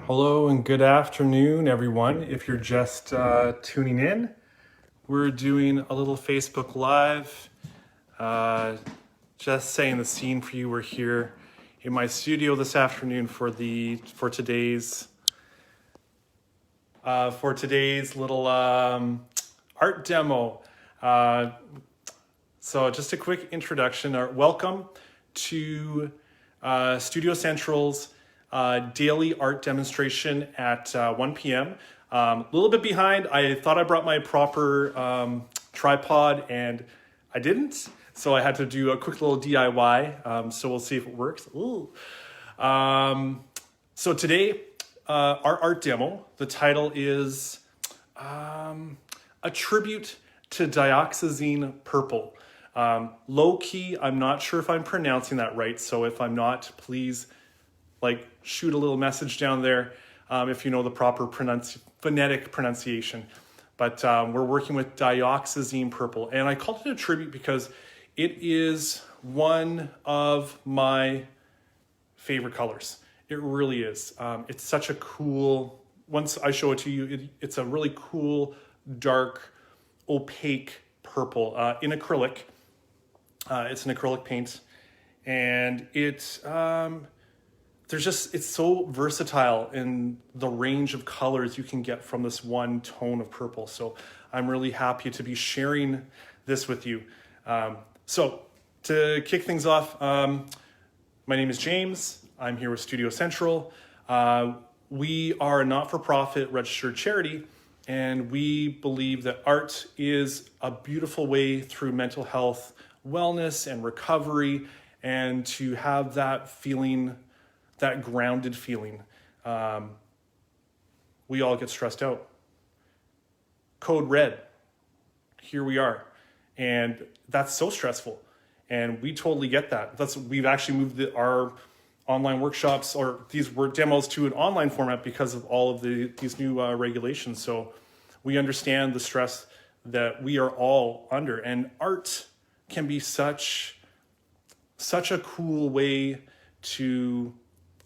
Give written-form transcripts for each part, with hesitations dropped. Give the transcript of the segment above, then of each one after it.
Hello and good afternoon, everyone. If you're just tuning in, we're doing a little Facebook Live. Just setting the scene for you. We're here in my studio this afternoon for today's little art demo. So just a quick introduction. Welcome to Studio Central's daily art demonstration at 1 p.m. A little bit behind. I thought I brought my proper tripod and I didn't. So I had to do a quick little DIY. So we'll see if it works. Ooh. So today, our art demo, the title is a tribute to Dioxazine Purple. Low key, I'm not sure if I'm pronouncing that right. So if I'm not, please shoot a little message down there if you know the proper phonetic pronunciation. But we're working with Dioxazine Purple. And I called it a tribute because it is one of my favorite colors. It really is. It's such a cool, once I show it to you, it's a really cool, dark, opaque purple in acrylic. It's an acrylic paint. And it's so versatile in the range of colors you can get from this one tone of purple. So I'm really happy to be sharing this with you. So to kick things off, my name is James. I'm here with Studio Central. We are a not-for-profit registered charity, and we believe that art is a beautiful way through mental health, wellness, and recovery, and to have that feeling, that grounded feeling. We all get stressed out. Code red. Here we are. And that's so stressful. And we totally get that. We've actually moved our online workshops or these work demos to an online format because of all of these new regulations. So we understand the stress that we are all under. And art can be such a cool way to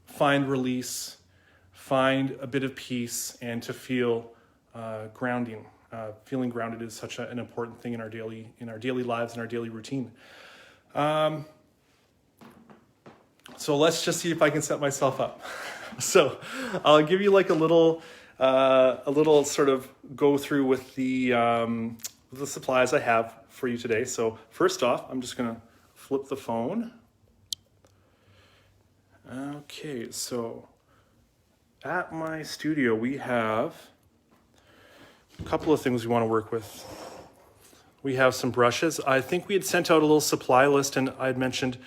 find release, find a bit of peace, and to feel grounding. Feeling grounded is such an important thing in our daily lives and our daily routine. So let's just see if I can set myself up. So I'll give you a little sort of go through with the supplies I have for you today. So first off, I'm just gonna flip the phone. Okay, so at my studio, we have a couple of things we want to work with. We have some brushes. I think we had sent out a little supply list and I had mentioned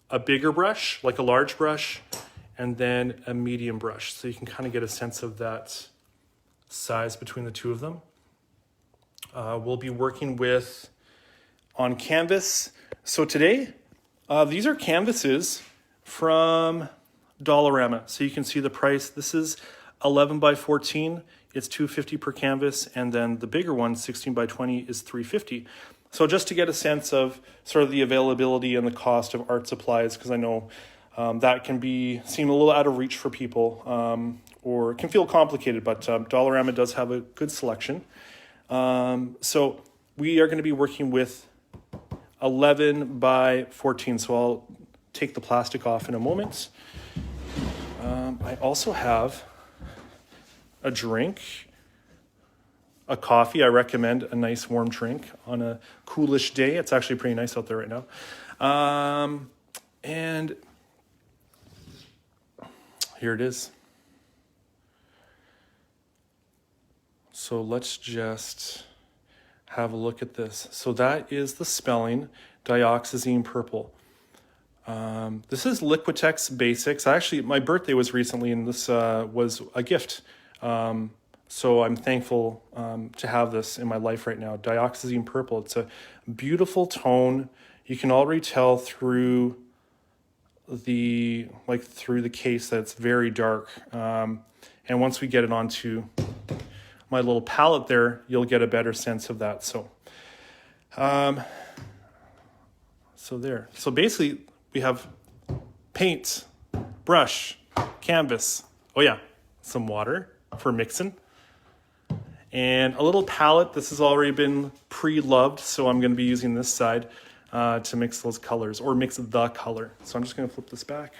a bigger brush, like a large brush, and then a medium brush. So you can kind of get a sense of that size between the two of them. We'll be working on canvas. So today, these are canvases from Dollarama. So you can see the price. This is 11 by 14. It's $250 per canvas. And then the bigger one, 16 by 20, is $350. So just to get a sense of sort of the availability and the cost of art supplies, because I know that can seem a little out of reach for people or can feel complicated, but Dollarama does have a good selection. So we are going to be working with 11 by 14. So I'll take the plastic off in a moment. I also have a drink, a coffee. I recommend a nice warm drink on a coolish day. It's actually pretty nice out there right now. And here it is. So let's just have a look at this. So that is the spelling, Dioxazine Purple. This is Liquitex Basics. Actually, my birthday was recently, and this was a gift. So I'm thankful to have this in my life right now. Dioxazine Purple. It's a beautiful tone. You can already tell through the case that it's very dark. And once we get it onto my little palette there, you'll get a better sense of that. So there. So basically, we have paint, brush, canvas. Oh yeah, some water for mixing. And a little palette. This has already been pre-loved, so I'm going to be using this side to mix those colors, or mix the color. So I'm just going to flip this back.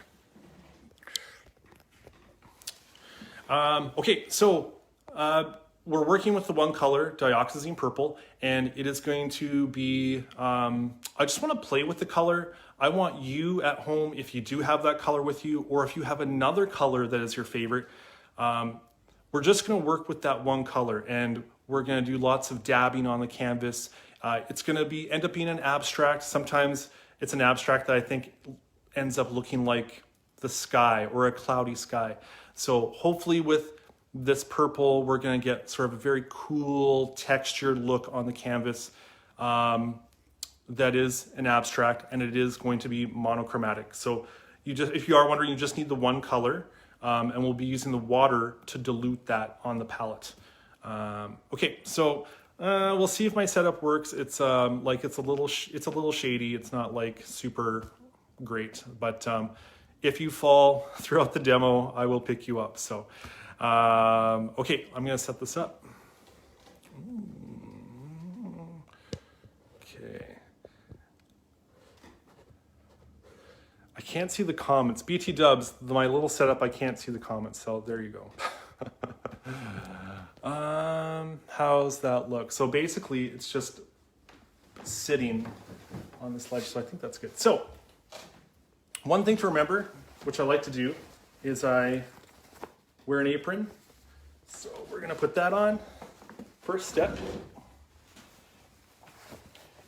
Okay, so we're working with the one color, Dioxazine Purple, and it is going to be, I just want to play with the color. I want you at home, if you do have that color with you, or if you have another color that is your favorite, we're just going to work with that one color, and we're going to do lots of dabbing on the canvas. It's going to end up being an abstract. Sometimes it's an abstract that I think ends up looking like the sky or a cloudy sky. So hopefully with this purple, we're going to get sort of a very cool textured look on the canvas that is an abstract, and it is going to be monochromatic. So if you are wondering, you just need the one color. And we'll be using the water to dilute that on the palette. Okay, so we'll see if my setup works. It's it's a little shady. It's not like super great, but if you fall throughout the demo, I will pick you up. So okay, I'm gonna set this up. Okay. I can't see the comments. BT Dubs, my little setup, I can't see the comments, so there you go. How's that look? So basically, it's just sitting on this ledge, so I think that's good. So, one thing to remember, which I like to do, is I wear an apron. So we're gonna put that on. First step.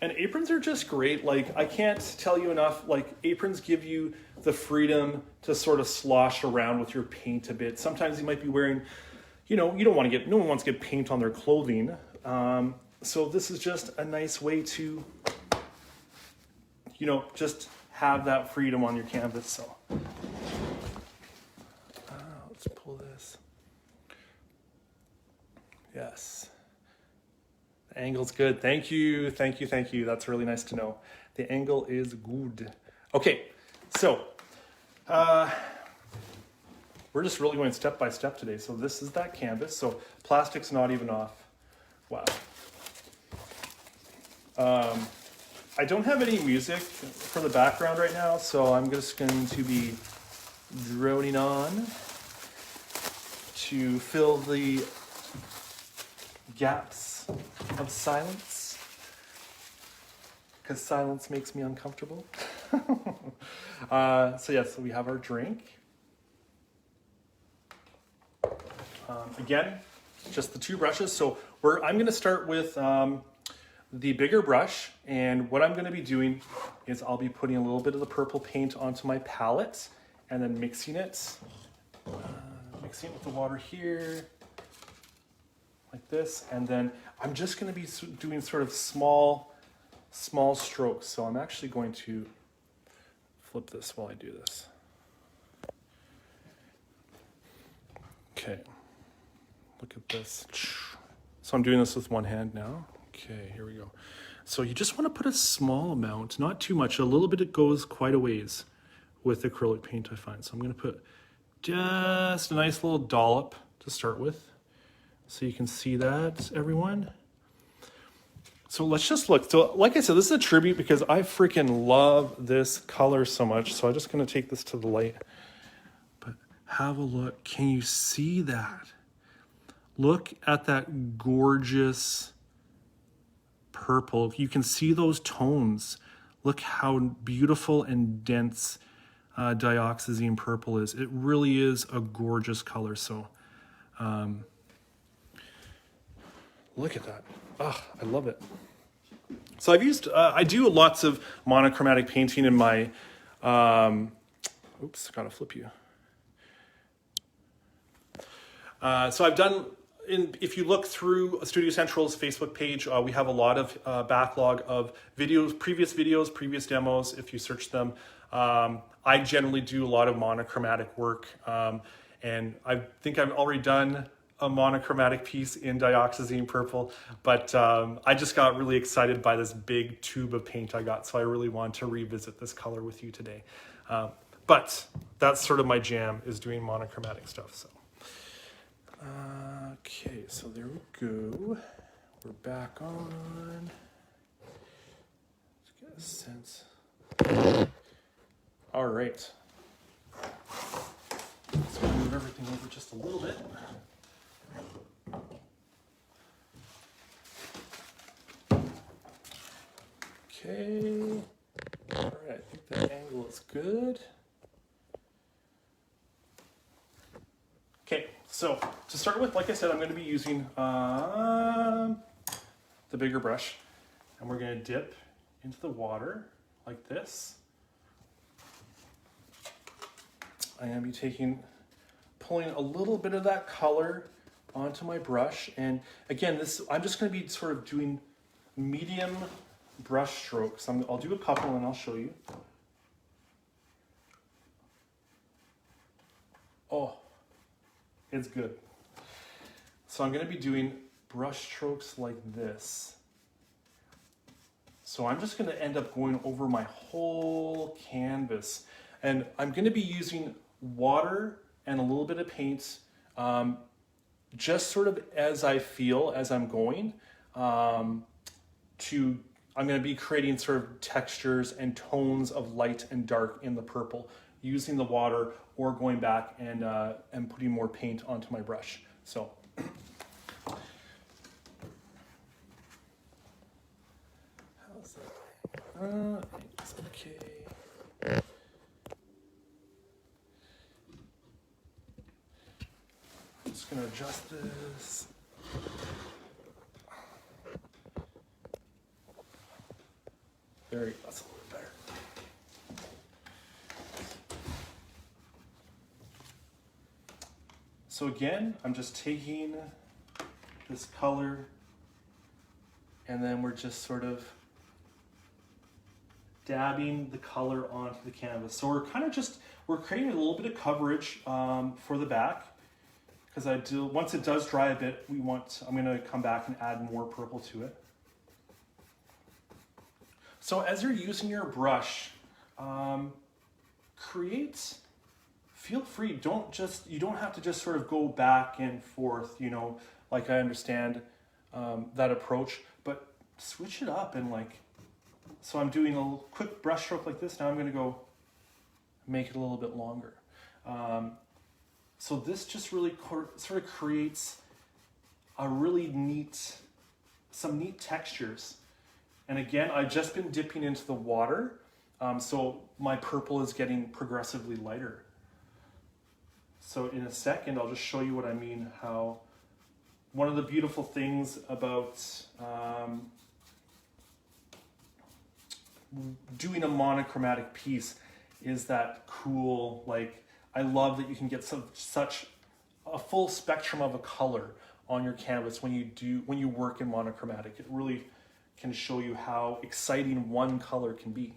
And aprons are just great. Like, I can't tell you enough, like, aprons give you the freedom to sort of slosh around with your paint a bit. Sometimes you might be wearing, you know, no one wants to get paint on their clothing. So this is just a nice way to, you know, just have that freedom on your canvas. So let's pull this. Yes. The angle's good. Thank you. Thank you. Thank you. That's really nice to know. The angle is good. Okay. So, we're just really going step by step today. So this is that canvas. So plastic's not even off. Wow. I don't have any music for the background right now, so I'm just going to be droning on to fill the gaps of silence, because silence makes me uncomfortable. So we have our drink. Again, just the two brushes. So I'm going to start with the bigger brush, and what I'm going to be doing is I'll be putting a little bit of the purple paint onto my palette and then mixing it with the water here, like this, and then I'm just going to be doing sort of small strokes. So I'm actually going to flip this while I do this. Okay, look at this. So I'm doing this with one hand now. Okay, here we go. So you just want to put a small amount, not too much. A little bit, it goes quite a ways with acrylic paint, I find. So I'm going to put just a nice little dollop to start with, so you can see that, everyone. So let's just look. So like I said, this is a tribute because I freaking love this color so much. So I'm just going to take this to the light. But have a look. Can you see that? Look at that gorgeous purple. You can see those tones. Look how beautiful and dense dioxazine purple is. It really is a gorgeous color. So look at that. Oh, I love it. So I do lots of monochromatic painting in my, oops, gotta flip you. So I've done, if you look through Studio Central's Facebook page, we have a lot of backlog of videos, previous demos, if you search them. I generally do a lot of monochromatic work, and I think I've already done a monochromatic piece in dioxazine purple, but I just got really excited by this big tube of paint I got, so I really want to revisit this color with you today. But that's sort of my jam, is doing monochromatic stuff. So Okay, so there we go. We're back on. Let's get a sense. All right. Let's move everything over just a little bit. Okay. All right, I think the angle is good. Okay, so to start with, like I said, I'm going to be using the bigger brush, and we're going to dip into the water like this. I'm going to be pulling a little bit of that color onto my brush, and again, I'm just going to be sort of doing medium brush strokes. I'll do a couple and I'll show you. Oh, it's good. So I'm going to be doing brush strokes like this. So I'm just going to end up going over my whole canvas, and I'm going to be using water and a little bit of paint, just sort of as I feel as I'm going. I'm going to be creating sort of textures and tones of light and dark in the purple, using the water or going back and putting more paint onto my brush. So. How's that? It's okay. I'm just going to adjust this. There you go, that's a little bit better. So again, I'm just taking this color and then we're just sort of dabbing the color onto the canvas. So we're creating a little bit of coverage for the back, because once it does dry a bit, I'm gonna come back and add more purple to it. So as you're using your brush, feel free, you don't have to just sort of go back and forth, like I understand that approach, but switch it up and so I'm doing a quick brush stroke like this, now I'm gonna go make it a little bit longer. So this just really sort of creates some neat textures. And again, I've just been dipping into the water, so my purple is getting progressively lighter. So in a second, I'll just show you what I mean, how one of the beautiful things about doing a monochromatic piece is that cool, I love that you can get such a full spectrum of a color on your canvas when you work in monochromatic. It really can show you how exciting one color can be.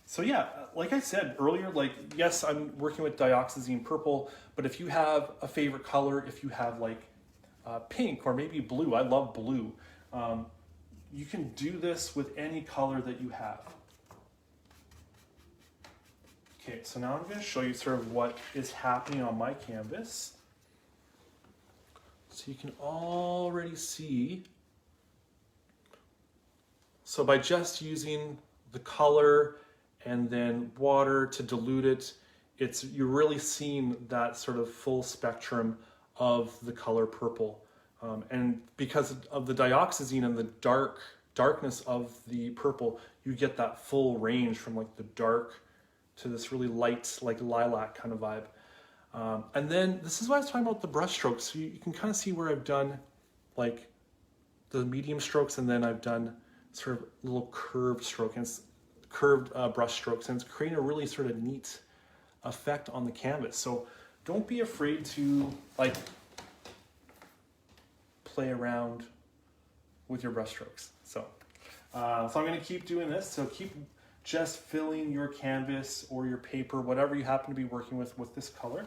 So yeah, like I said earlier, yes, I'm working with Dioxazine purple, but if you have a favorite color, if you have pink or maybe blue, I love blue, you can do this with any color that you have. Okay, so now I'm going to show you sort of what is happening on my canvas. So you can already see, so by just using the color and then water to dilute it, you're really seeing that sort of full spectrum of the color purple. And because of the dioxazine and the darkness of the purple, you get that full range from the dark to this really light, lilac kind of vibe. And then this is why I was talking about the brush strokes. So you can kind of see where I've done the medium strokes, and then I've done sort of little curved brush strokes, and it's creating a really sort of neat effect on the canvas. So don't be afraid to play around with your brush strokes. So I'm going to keep doing this. So keep just filling your canvas or your paper, whatever you happen to be working with this color.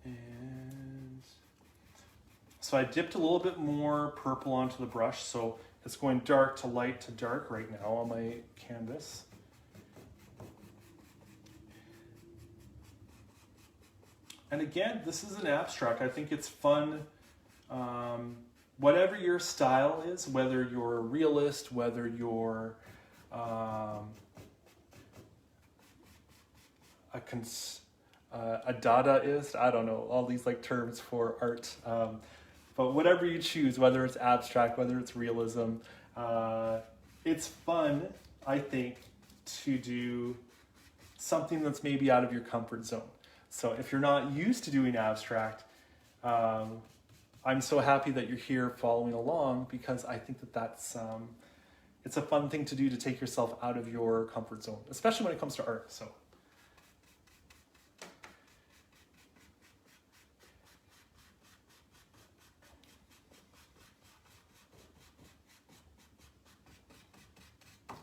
And so I dipped a little bit more purple onto the brush. So It's going dark to light to dark right now on my canvas. And again, this is an abstract. I think it's fun. Whatever your style is, whether you're a realist, whether you're a Dadaist, I don't know, all these like terms for art. But whatever you choose, whether it's abstract, whether it's realism, it's fun, I think, to do something that's maybe out of your comfort zone. So if you're not used to doing abstract, I'm so happy that you're here following along, because I think that that's it's a fun thing to do, to take yourself out of your comfort zone, especially when it comes to art.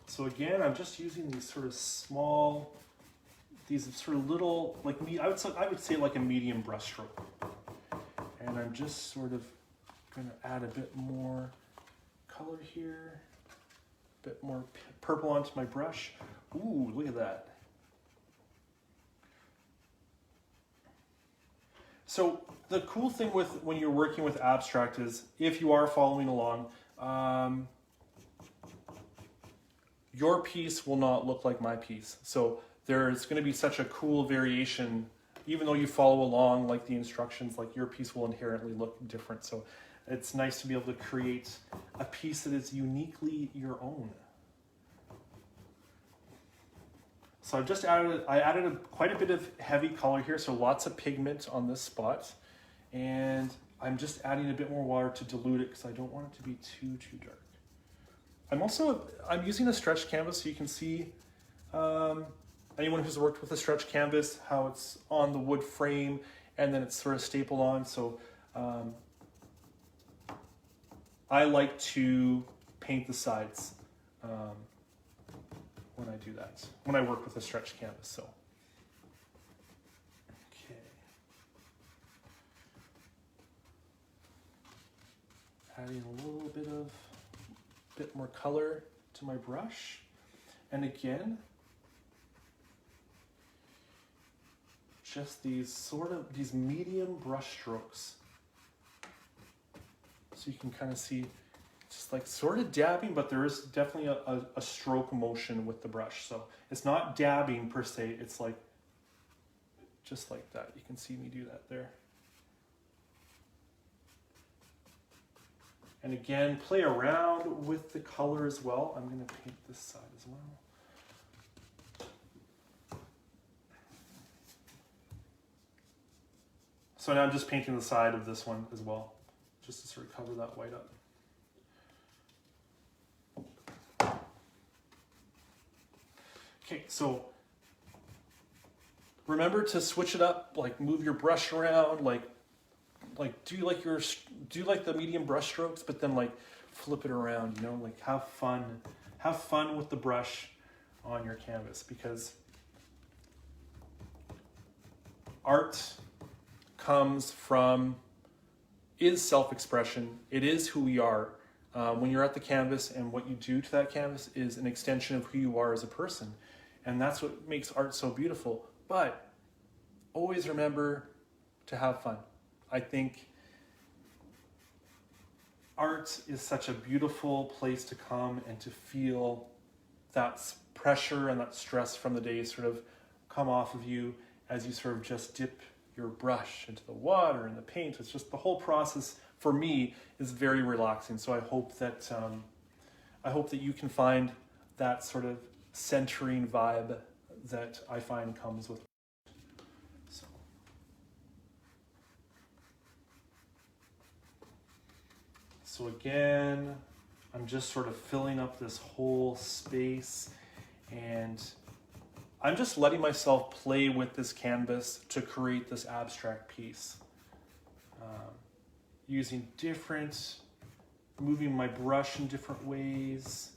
So again, I'm just using these sort of small, these sort of little, like me, I would say like a medium brush stroke. And I'm just sort of going to add a bit more color here, a bit more purple onto my brush. Ooh, look at that. So the cool thing with when you're working with abstract is, if you are following along, your piece will not look like my piece. So there's going to be such a cool variation. Even though you follow along like the instructions, like your piece will inherently look different. So it's nice to be able to create a piece that is uniquely your own. So I've just added, quite a bit of heavy color here, so lots of pigment on this spot. And I'm just adding a bit more water to dilute it, because I don't want it to be too dark. I'm using a stretch canvas, so you can see, anyone who's worked with a stretch canvas, how it's on the wood frame and then it's sort of stapled on. So I like to paint the sides when I do that, when I work with a stretch canvas. So, okay. Adding a little bit more color to my brush. And again, just these medium brush strokes. So you can kind of see, just like sort of dabbing, but there is definitely a stroke motion with the brush. So it's not dabbing per se, it's like, just like that. You can see me do that there. And again, play around with the color as well. I'm going to paint this side as well. So now I'm just painting the side of this one as well, just to sort of cover that white up. Okay, so remember to switch it up, like move your brush around, like do like the medium brush strokes, but then like flip it around, you know, like have fun with the brush on your canvas, because art is self-expression. It is who we are. When you're at the canvas, and what you do to that canvas is an extension of who you are as a person. And that's what makes art so beautiful. But always remember to have fun. I think art is such a beautiful place to come and to feel that pressure and that stress from the day sort of come off of you as you sort of just dip your brush into the water and the paint. It's just the whole process for me is very relaxing. So I hope that you can find that sort of centering vibe that I find comes with. So again, I'm just sort of filling up this whole space, and I'm just letting myself play with this canvas to create this abstract piece. Using moving my brush in different ways.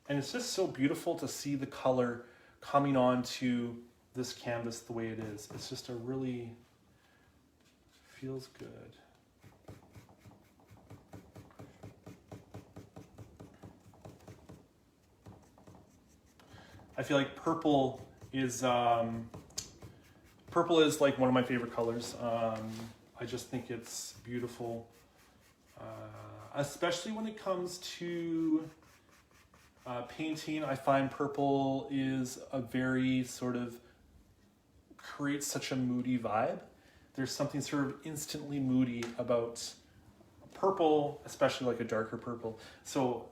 And it's just so beautiful to see the color coming onto this canvas the way it is. It's just a really, feels good. I feel like purple is like one of my favorite colors. I just think it's beautiful, especially when it comes to painting. I find purple is a very sort of, creates such a moody vibe. There's something sort of instantly moody about purple, especially like a darker purple. So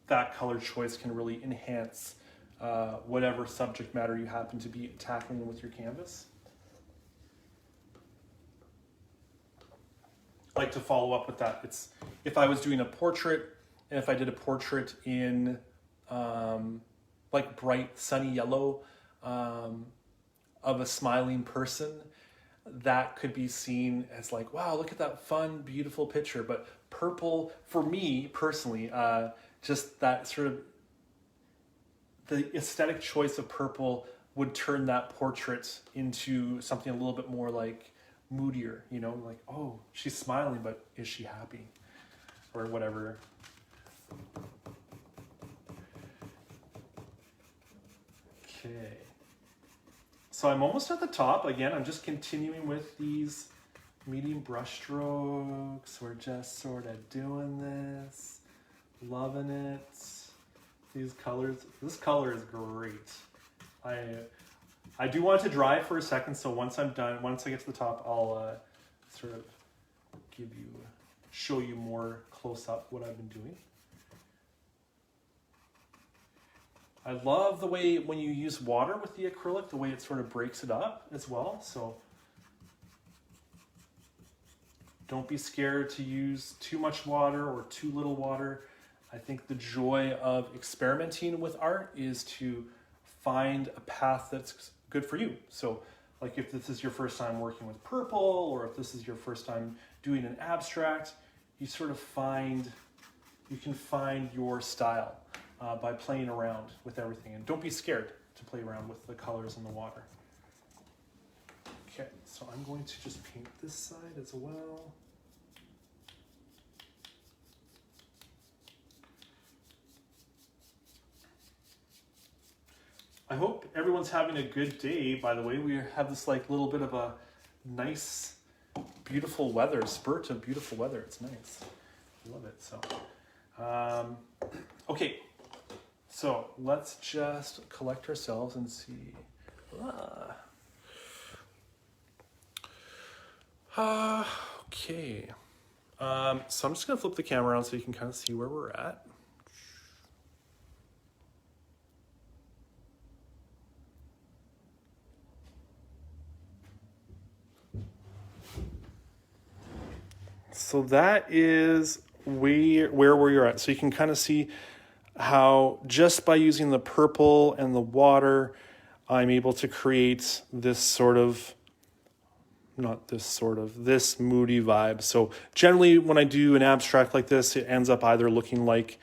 that color choice can really enhance whatever subject matter you happen to be tackling with your canvas. I like to follow up with that. It's, if I was doing a portrait, and if I did a portrait in like bright sunny yellow of a smiling person, that could be seen as like, wow, look at that fun, beautiful picture. But purple, for me personally, just that sort of, the aesthetic choice of purple would turn that portrait into something a little bit more like moodier, you know, like, oh, she's smiling, but is she happy? Or whatever. Okay. So I'm almost at the top. Again, I'm just continuing with these medium brush strokes. We're just sort of doing this, loving it. These colors, this color is great. I do want it to dry for a second, so once I'm done, once I get to the top, I'll sort of show you more close up what I've been doing. I love the way when you use water with the acrylic, the way it sort of breaks it up as well. So don't be scared to use too much water or too little water. I think the joy of experimenting with art is to find a path that's good for you. So like if this is your first time working with purple, or if this is your first time doing an abstract, you sort of you can find your style by playing around with everything. And don't be scared to play around with the colors and the water. Okay, so I'm going to just paint this side as well. I hope everyone's having a good day. By the way, we have this like little bit of a nice, beautiful weather, spurt of beautiful weather. It's nice. I love it. So, okay. So let's just collect ourselves and see. Okay. So I'm just gonna flip the camera around so you can kind of see where we're at. So that is where we're at. So you can kind of see how just by using the purple and the water, I'm able to create this sort of, this moody vibe. So generally when I do an abstract like this, it ends up either looking like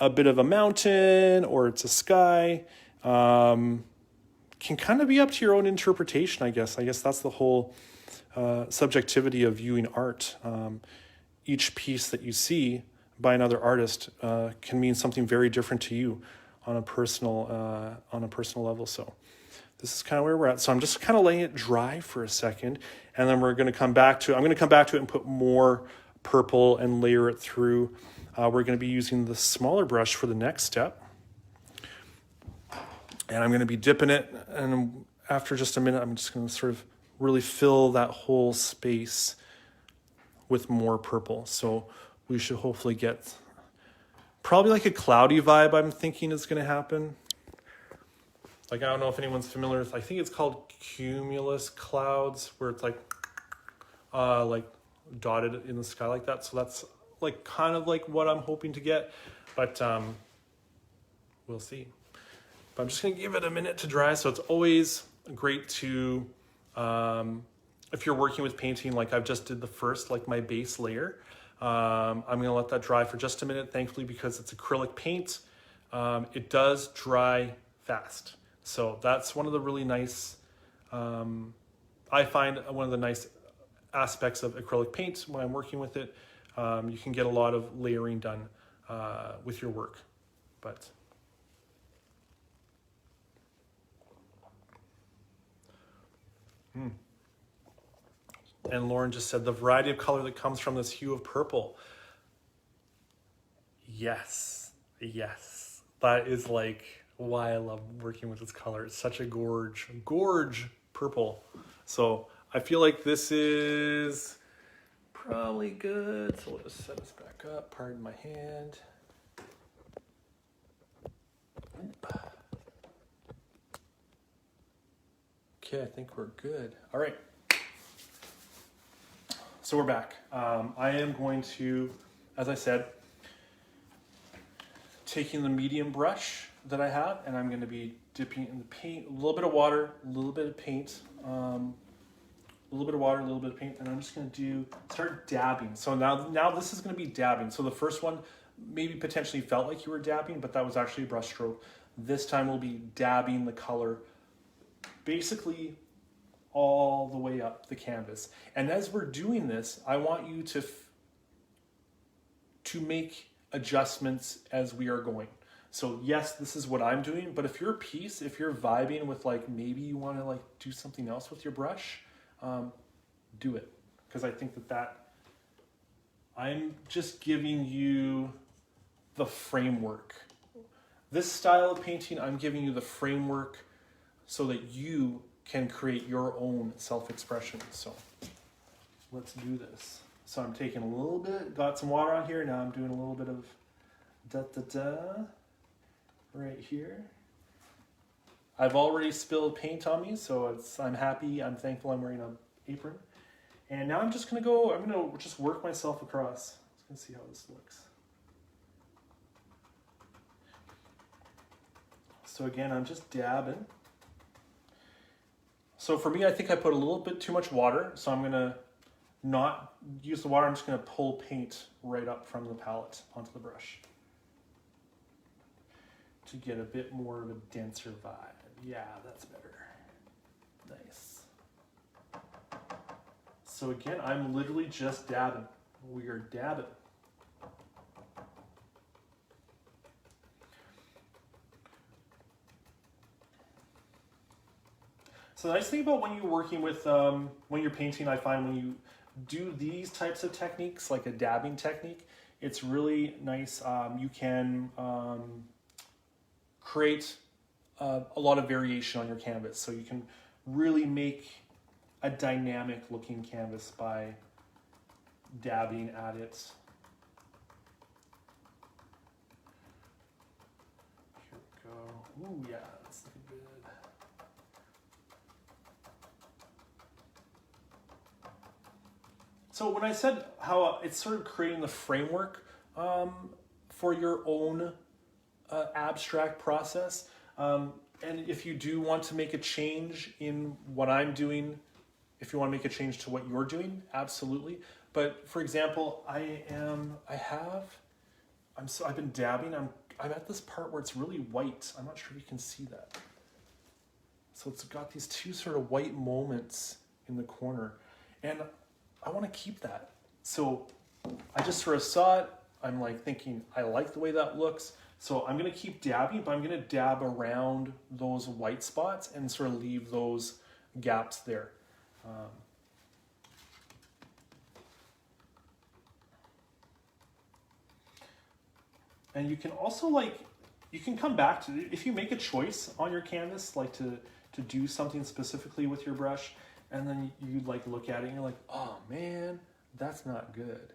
a bit of a mountain or it's a sky. Can kind of be up to your own interpretation, I guess. I guess that's the whole subjectivity of viewing art. Each piece that you see by another artist can mean something very different to you on a personal level. So this is kind of where we're at. So I'm just kind of letting it dry for a second, and then we're going to come back to it. I'm going to come back to it and put more purple and layer it through. We're going to be using the smaller brush for the next step, and I'm going to be dipping it. And after just a minute, I'm just going to sort of really fill that whole space with more purple. So we should hopefully get probably like a cloudy vibe, I'm thinking is going to happen. Like, I don't know if anyone's familiar with, I think it's called cumulus clouds, where it's like dotted in the sky like that. So that's like kind of like what I'm hoping to get, but we'll see. But I'm just going to give it a minute to dry. So it's always great to, if you're working with painting, like I've just did the first, like my base layer, I'm going to let that dry for just a minute, thankfully, because it's acrylic paint. It does dry fast. So that's one of the really nice, I find one of the nice aspects of acrylic paint when I'm working with it. You can get a lot of layering done with your work. But And Lauren just said the variety of color that comes from this hue of purple. Yes, yes. That is like why I love working with this color. It's such a gorge purple. So I feel like this is probably good. So let's set this back up. Pardon my hand. Okay, I think we're good. All right. So we're back. I am going to, as I said, taking the medium brush that I have, and I'm going to be dipping in the paint, a little bit of water, a little bit of paint, a little bit of water, a little bit of paint, and I'm just going to start dabbing. So now this is going to be dabbing. So the first one maybe potentially felt like you were dabbing, but that was actually a brush stroke. This time we'll be dabbing the color basically all the way up the canvas. And as we're doing this, I want you to make adjustments as we are going. So yes, this is what I'm doing, but if you're vibing with like, maybe you want to like do something else with your brush, do it. Because I think that I'm just giving you the framework. This style of painting, I'm giving you the framework so that you can create your own self-expression. So let's do this. So I'm taking a little bit, got some water on here. Now I'm doing a little bit of da-da-da right here. I've already spilled paint on me, so I'm happy. I'm thankful I'm wearing an apron. And now I'm just gonna just work myself across. Let's see how this looks. So again, I'm just dabbing. So for me, I think I put a little bit too much water, so I'm gonna not use the water. I'm just gonna pull paint right up from the palette onto the brush to get a bit more of a denser vibe. Yeah, that's better. Nice. So again, I'm literally just dabbing. We are dabbing. So the nice thing about when you're working with, when you're painting, I find when you do these types of techniques, like a dabbing technique, it's really nice. You can create a lot of variation on your canvas. So you can really make a dynamic looking canvas by dabbing at it. Here we go. Ooh, yeah, that's looking good. So when I said how it's sort of creating the framework for your own abstract process, and if you do want to make a change in what I'm doing, if you want to make a change to what you're doing, absolutely. But for example, I've been dabbing. I'm at this part where it's really white. I'm not sure if you can see that. So it's got these two sort of white moments in the corner, and I want to keep that. So I just sort of saw it. I'm like thinking, I like the way that looks. So I'm going to keep dabbing, but I'm going to dab around those white spots and sort of leave those gaps there. And you can also you can come back to it. If you make a choice on your canvas, like to do something specifically with your brush, and then you look at it and you're like, oh man, that's not good.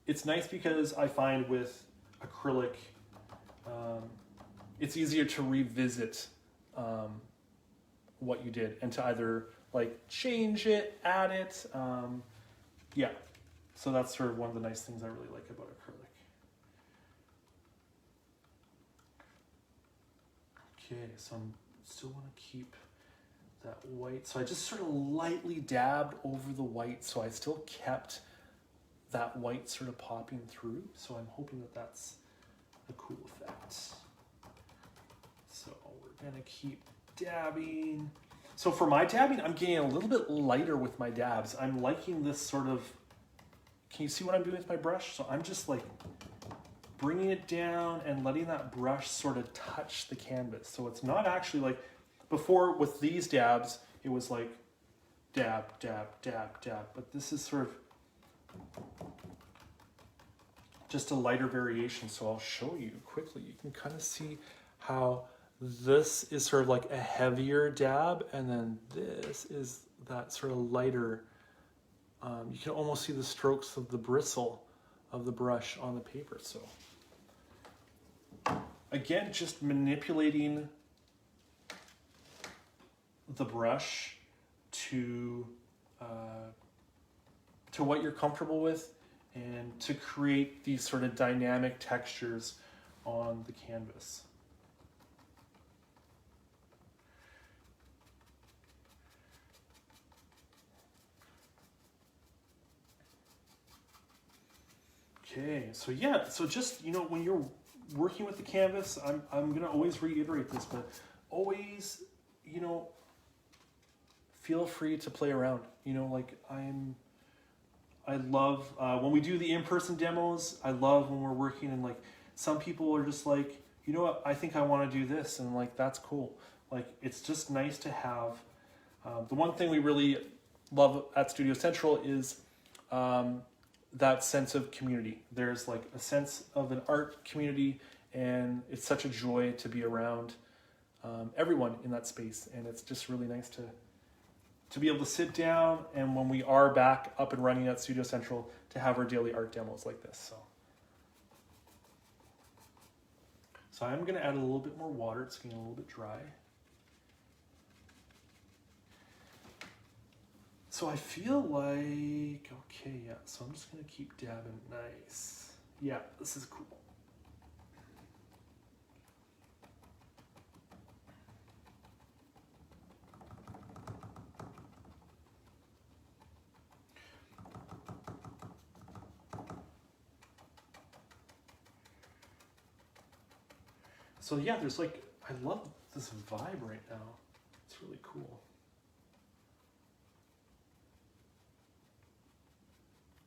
It's nice because I find with acrylic, it's easier to revisit what you did and to either change it, add it. Yeah, so that's sort of one of the nice things I really like about acrylic. Okay, so I still want to keep that white. So I just sort of lightly dabbed over the white, so I still kept that white sort of popping through. So I'm hoping that that's a cool effect. So we're kind of keep dabbing. So for my dabbing, I'm getting a little bit lighter with my dabs. I'm liking this sort of, can you see what I'm doing with my brush? So I'm just like bringing it down and letting that brush sort of touch the canvas. So it's not actually like, before with these dabs, it was like dab, dab, dab, dab. But this is sort of just a lighter variation. So I'll show you quickly. You can kind of see how this is sort of like a heavier dab, and then this is that sort of lighter. You can almost see the strokes of the bristle of the brush on the paper. So again, just manipulating the brush to what you're comfortable with, and to create these sort of dynamic textures on the canvas. Okay, so yeah, so just, you know, when you're working with the canvas, I'm gonna always reiterate this, but always, you know, feel free to play around. You know, like I love when we do the in-person demos. I love when we're working and like some people are just like, you know what, I think I want to do this, and like that's cool. Like it's just nice to have. The one thing we really love at Studio Central is that sense of community. There's like a sense of an art community, and it's such a joy to be around everyone in that space, and it's just really nice to be able to sit down, and when we are back up and running at Studio Central, to have our daily art demos like this. So I'm going to add a little bit more water. It's getting a little bit dry. So I feel like, okay, yeah, so I'm just going to keep dabbing. Nice. Yeah, this is cool. So yeah, there's like, I love this vibe right now. It's really cool.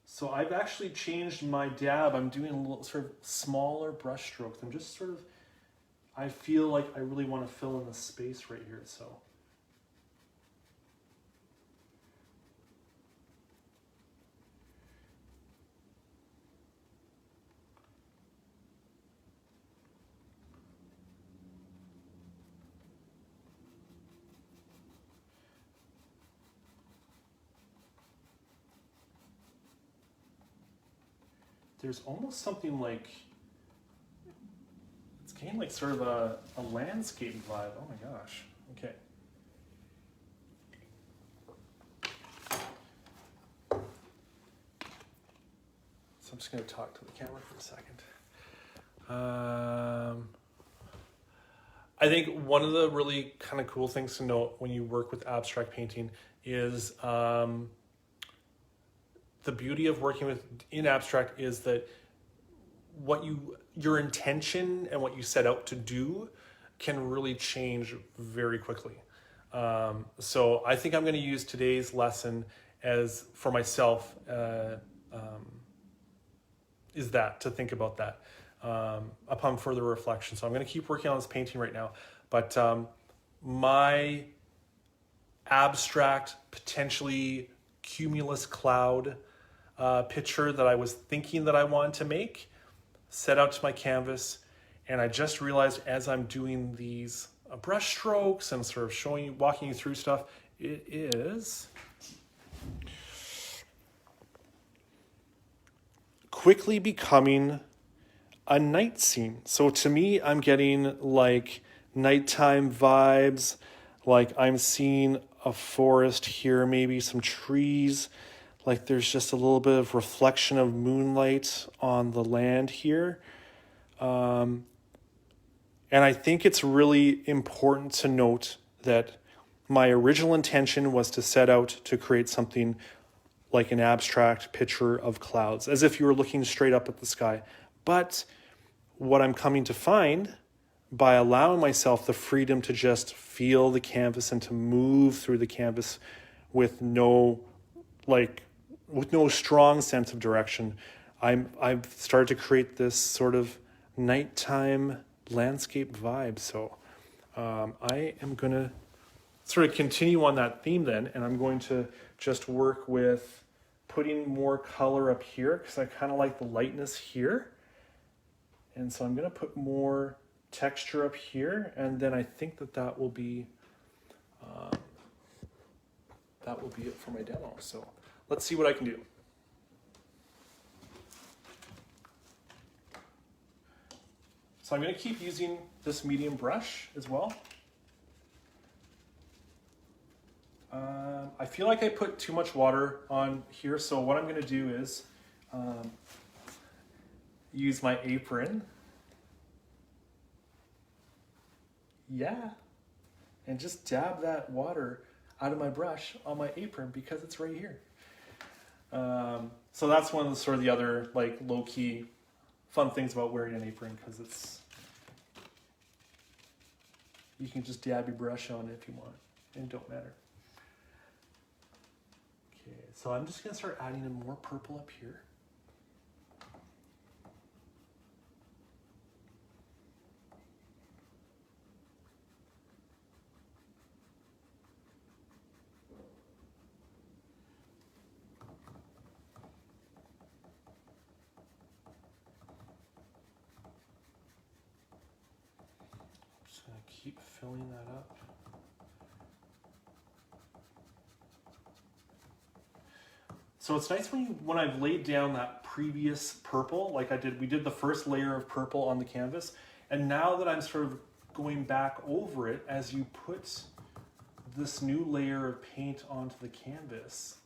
So I've actually changed my dab. I'm doing a little sort of smaller brush strokes. I'm just sort of, I feel like I really want to fill in the space right here, so. There's almost something like, it's getting like sort of a landscape vibe. Oh my gosh. Okay. So I'm just going to talk to the camera for a second. I think one of the really kind of cool things to note when you work with abstract painting is the beauty of working in abstract is that your intention and what you set out to do can really change very quickly. So I think I'm going to use today's lesson as for myself is that to think about that upon further reflection. So I'm going to keep working on this painting right now, but my abstract, potentially cumulus cloud picture that I was thinking that I wanted to make, set out to my canvas, and I just realized as I'm doing these brush strokes and sort of walking you through stuff, it is quickly becoming a night scene. So to me, I'm getting like nighttime vibes, like I'm seeing a forest here, maybe some trees, like there's just a little bit of reflection of moonlight on the land here. And I think it's really important to note that my original intention was to set out to create something like an abstract picture of clouds, as if you were looking straight up at the sky. But what I'm coming to find by allowing myself the freedom to just feel the canvas and to move through the canvas with no strong sense of direction, I've started to create this sort of nighttime landscape vibe. So I am going to sort of continue on that theme then, and I'm going to just work with putting more color up here because I kind of like the lightness here. And so I'm going to put more texture up here, and then I think that will be it for my demo. So let's see what I can do. So I'm going to keep using this medium brush as well. I feel like I put too much water on here, so what I'm going to do is use my apron. Yeah, and just dab that water out of my brush on my apron because it's right here. So that's one of the sort of the other like low-key fun things about wearing an apron, because you can just dab your brush on it if you want, and it don't matter. Okay, so I'm just gonna start adding in more purple up here. Just gonna keep filling that up. So it's nice when I've laid down that previous purple, like we did the first layer of purple on the canvas, and now that I'm sort of going back over it, as you put this new layer of paint onto the canvas,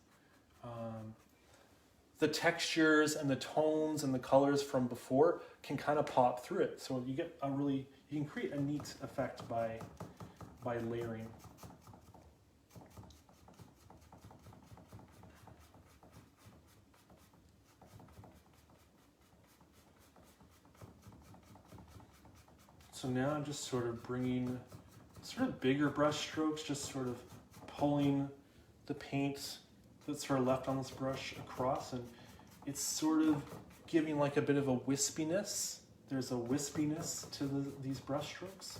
the textures and the tones and the colors from before can kind of pop through it. So you get you can create a neat effect by layering. So now I'm just sort of bringing sort of bigger brush strokes, just sort of pulling the paint that's sort of left on this brush across, and it's sort of giving like a bit of a wispiness. There's a wispiness to these brush strokes.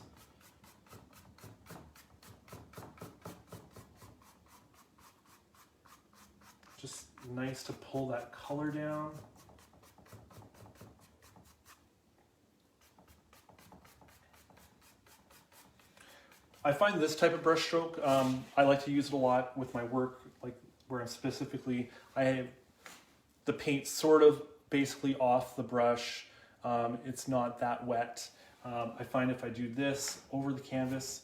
Just nice to pull that color down. I find this type of brush stroke, I like to use it a lot with my work, like where I'm specifically, I have the paint sort of basically off the brush. It's not that wet. I find if I do this over the canvas,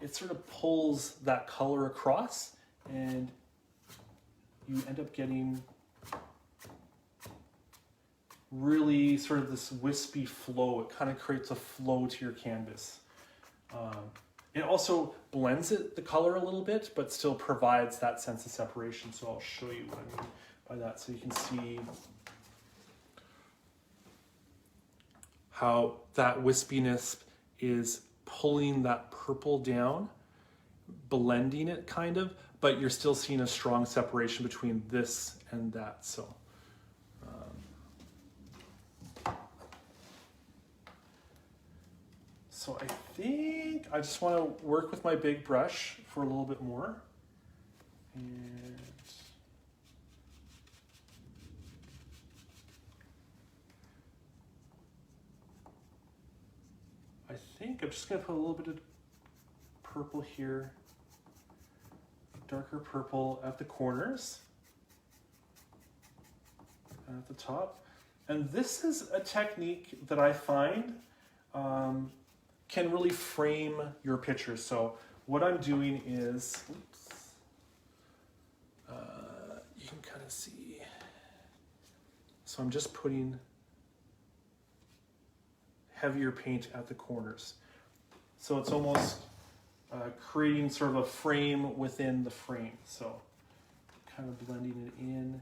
it sort of pulls that color across, and you end up getting really sort of this wispy flow. It kind of creates a flow to your canvas. It also blends the color a little bit, but still provides that sense of separation. So I'll show you what I mean by that, so you can see how that wispiness is pulling that purple down, blending it kind of, but you're still seeing a strong separation between this and that. So I think I just want to work with my big brush for a little bit more. And I think I'm just going to put a little bit of purple here, darker purple at the corners and at the top. And this is a technique that I find can really frame your picture. So what I'm doing is, you can kind of see. So I'm just putting heavier paint at the corners. So it's almost creating sort of a frame within the frame. So kind of blending it in.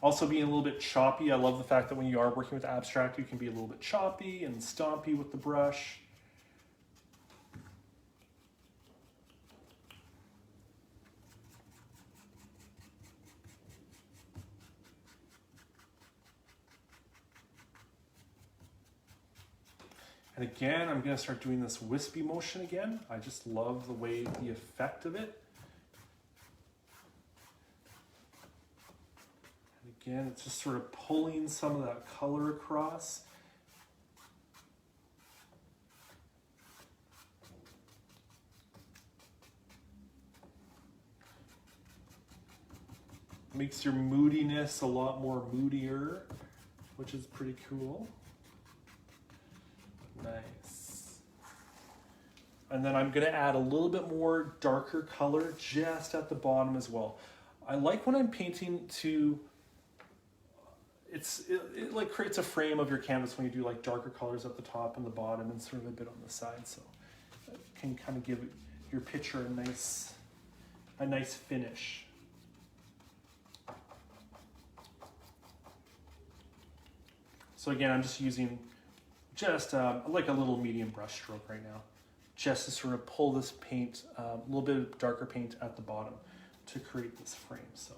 Also being a little bit choppy. I love the fact that when you are working with abstract, you can be a little bit choppy and stompy with the brush. And again, I'm gonna start doing this wispy motion again. I just love the effect of it. And again, it's just sort of pulling some of that color across. Makes your moodiness a lot more moodier, which is pretty cool. Nice. And then I'm gonna add a little bit more darker color just at the bottom as well. I like when I'm painting to, it like creates a frame of your canvas when you do like darker colors at the top and the bottom and sort of a bit on the side. So it can kind of give your picture a nice finish. So again, I'm just using like a little medium brush stroke right now, just to sort of pull this paint, a little bit of darker paint at the bottom to create this frame. So.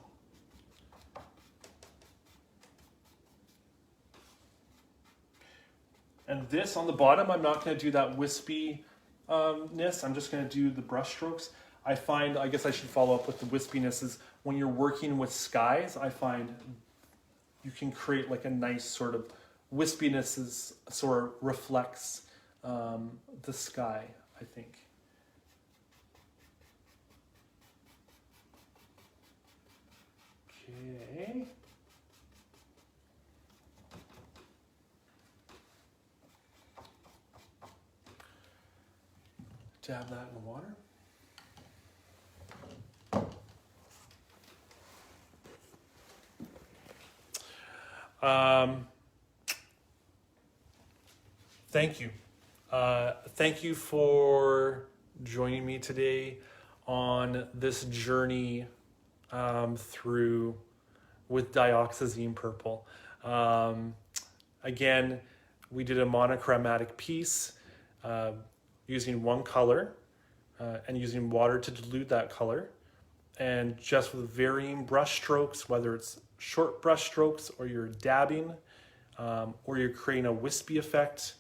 And this on the bottom, I'm not going to do that wispiness. I'm just going to do the brush strokes. I guess I should follow up with the wispiness is when you're working with skies, I find you can create like a nice sort of wispiness sort of reflects the sky, I think. Okay. Dab that in the water. Thank you. Thank you for joining me today on this journey through with Dioxazine Purple. Again, we did a monochromatic piece using one color and using water to dilute that color, and just with varying brush strokes, whether it's short brush strokes or you're dabbing or you're creating a wispy effect.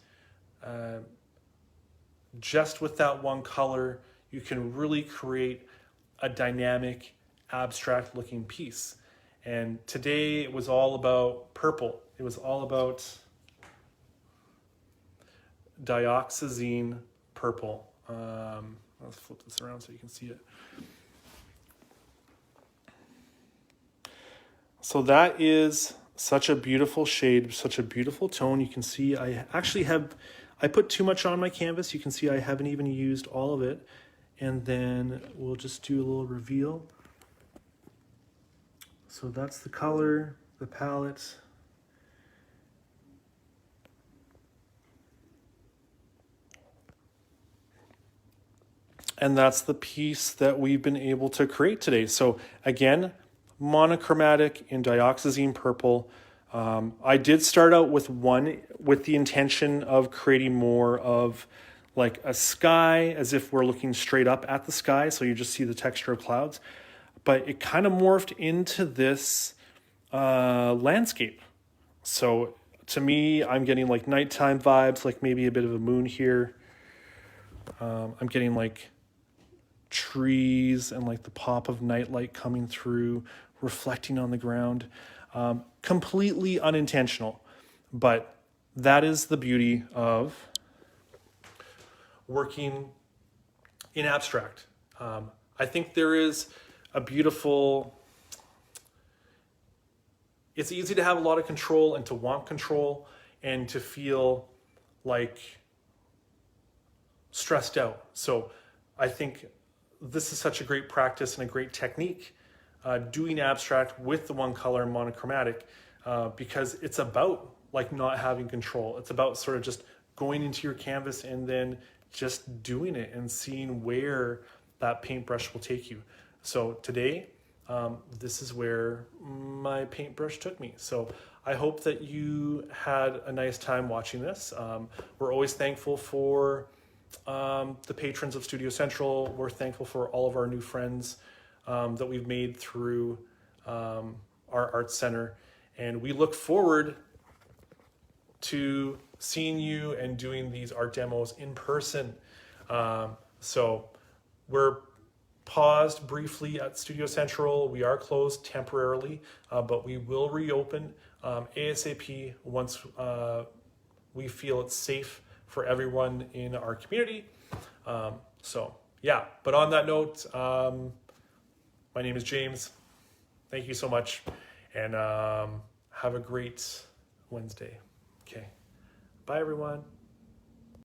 Just with that one color, you can really create a dynamic, abstract looking piece. And today it was all about purple. It was all about Dioxazine Purple. Let's flip this around so you can see it. So that is such a beautiful shade, such a beautiful tone. You can see I put too much on my canvas. You can see I haven't even used all of it. And then we'll just do a little reveal. So that's the color, the palette. And that's the piece that we've been able to create today. So again, monochromatic in Dioxazine Purple. I did start out with one with the intention of creating more of like a sky, as if we're looking straight up at the sky, so you just see the texture of clouds. But it kind of morphed into this landscape. So to me, I'm getting like nighttime vibes, like maybe a bit of a moon here. I'm getting like trees and like the pop of nightlight coming through, reflecting on the ground. Completely unintentional, but that is the beauty of working in abstract. I think there is a beautiful, it's easy to have a lot of control and to want control and to feel like stressed out. So I think this is such a great practice and a great technique, doing abstract with the one color and monochromatic, because it's about like not having control. It's about sort of just going into your canvas and then just doing it and seeing where that paintbrush will take you. So today, this is where my paintbrush took me. So I hope that you had a nice time watching this. We're always thankful for the patrons of Studio Central. We're thankful for all of our new friends that we've made through our art center. And we look forward to seeing you and doing these art demos in person. So we're paused briefly at Studio Central. We are closed temporarily, but we will reopen ASAP once we feel it's safe for everyone in our community. So yeah, but on that note, my name is James. Thank you so much, and have a great Wednesday. Okay, bye everyone.